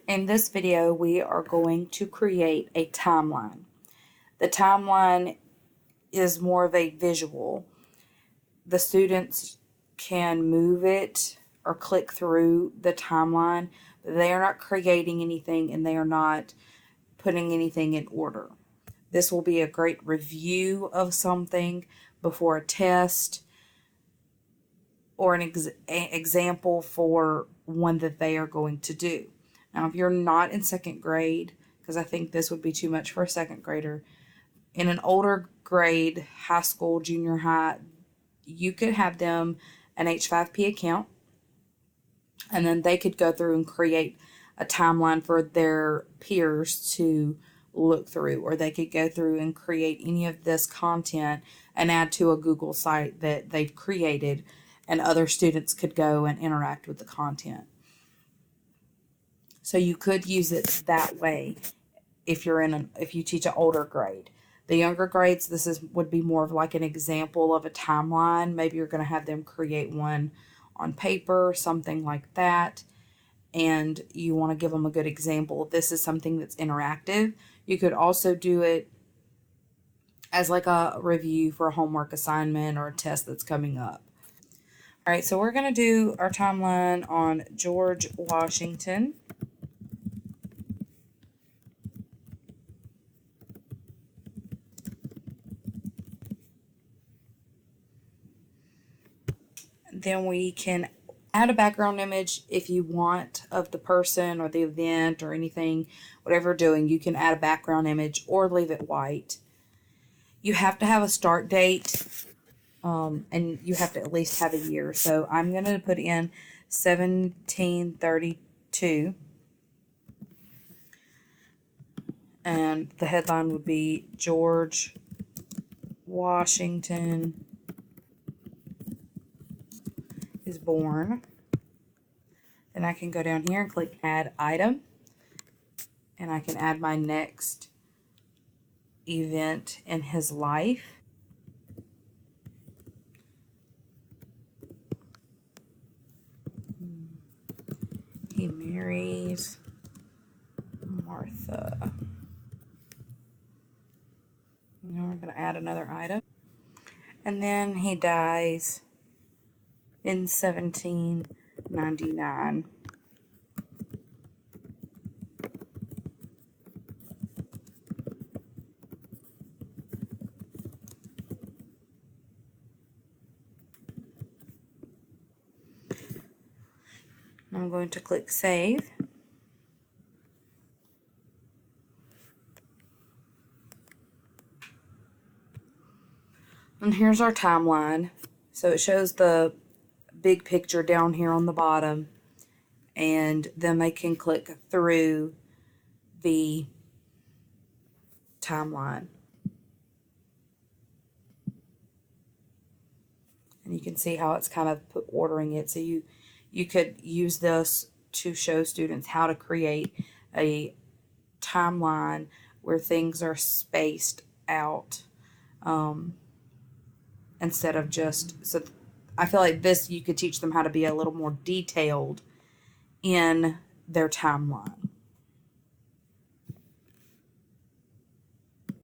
In this video, we are going to create a timeline. The timeline is more of a visual. The students can move it or click through the timeline, but they are not creating anything and they are not putting anything in order. This will be a great review of something before a test or an example for one that they are going to do. Now, if you're not in second grade, because I think this would be too much for a second grader, in an older grade, high school, junior high, you could have them an H5P account, and then they could go through and create a timeline for their peers to look through, or they could go through and create any of this content and add to a Google site that they've created, and other students could go and interact with the content. So you could use it that way if you teach an older grade. The younger grades, would be more of like an example of a timeline. Maybe you're going to have them create one on paper, something like that, and you want to give them a good example. This is something that's interactive. You could also do it as like a review for a homework assignment or a test that's coming up. All right, so we're going to do our timeline on George Washington. Then we can add a background image if you want of the person or the event or anything, whatever you're doing. You can add a background image or leave it white. You have to have a start date, and you have to at least have a year. So I'm going to put in 1732, and the headline would be George Washington is born. Then I can go down here and click add item, and I can add my next event in his life. He marries Martha. Now we're going to add another item, and then he dies in 1799. I'm going to click save. And here's our timeline. So it shows the big picture down here on the bottom, and then they can click through the timeline. And you can see how it's kind of ordering it. So you could use this to show students how to create a timeline where things are spaced out, instead of so I feel like this, you could teach them how to be a little more detailed in their timeline.